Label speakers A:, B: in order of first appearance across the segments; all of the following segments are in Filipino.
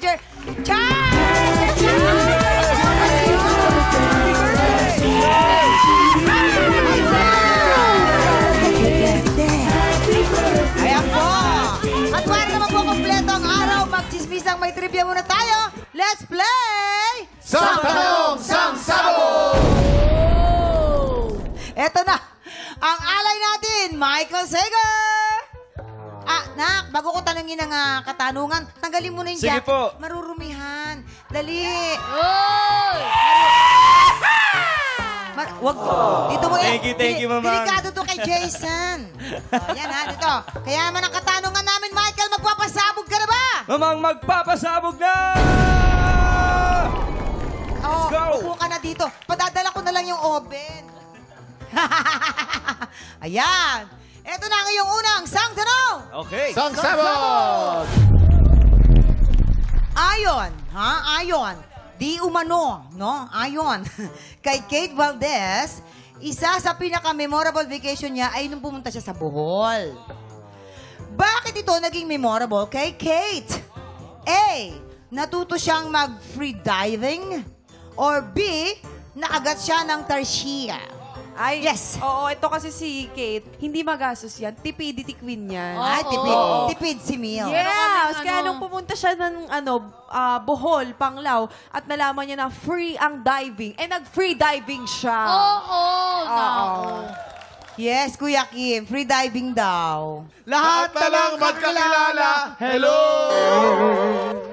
A: manager, Charles! Ayan po! At para naman po kompleto ang araw, magchismisang may trivia muna tayo. Let's play!
B: Sang Tanong, Sang Sabog!
A: Eto na, ang alay natin, Michael Sager! Nak, bago ko tanungin ang katanungan, tanggalin mo na yung
C: Sige
A: jacket.
C: po.
A: Marurumihan. Dali. Wag. Dito mo
C: Thank you, Mama.
A: Delikado to kay Jason. Yan dito. Kaya naman ang katanungan namin, Michael, magpapasabog ka na ba?
C: Mamang magpapasabog na!
A: Oo,
C: go.
A: upo ka na dito. Padadala ko na lang yung oven. Ayan. Ito na ang iyong unang sang tanong.
C: Okay.
B: Sang Sabog!
A: Ayon. Di umano, no? Ayon. Kay Kate Valdez, isa sa pinaka-memorable vacation niya ay nung pumunta siya sa Bohol. Bakit ito naging memorable kay Kate? A. Natuto siyang mag-free diving. Or B. Nakagat siya ng tarsiya.
D: Ay,
A: Yes.
D: Oo, ito kasi si Kate, hindi magastos yan. Tipidity queen yan.
A: Ay, tipid si Mil.
D: Yes, kaya nung pumunta siya ng Bohol, Panglao, at nalaman niya na free ang diving, nag-free diving siya.
A: Yes, Kuya Kim. Free diving daw.
B: Lahat na lang magkakilala. Hello!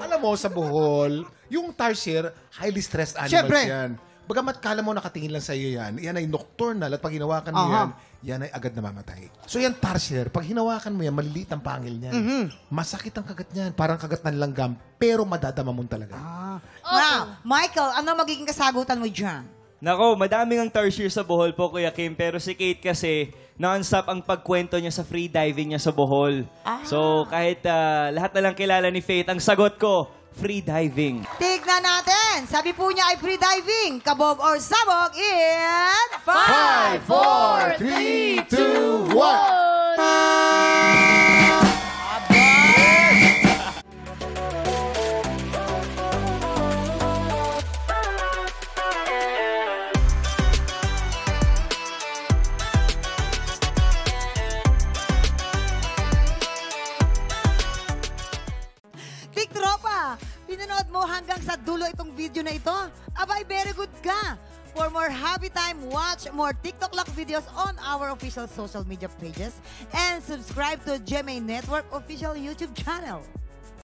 B: Alam mo, sa Bohol, yung tarsier, highly stressed animals
A: Siyempre.
B: yan. Bagamat kala mo nakatingin lang sa iyo yan ay nocturnal at pag hinawakan mo yan ay agad namamatay. So yan tarsier, pag hinawakan mo yan, maliliit ang pangil niyan. Masakit ang kagat niyan, parang kagat ng langgam, pero madadama mo talaga.
A: Now, Michael, ano magiging kasagutan mo dyan?
C: Nako, madaming ang tarsier sa Bohol po, Kuya Kim. Pero si Kate kasi, non-stop ang pagkwento niya sa free diving niya sa Bohol. So kahit lahat na lang kilala ni Faith, ang sagot ko, free diving.
A: Tignan natin. Sabi po niya ay free diving. Kabog or sabog in
B: 5, 4, 3, 2, 1!
A: Tiktropa, pinanood mo hanggang sa dulo itong video na ito? Abay, very good ka. For more happy time, watch more TikTok Lock videos on our official social media pages and subscribe to GMA Network official YouTube channel.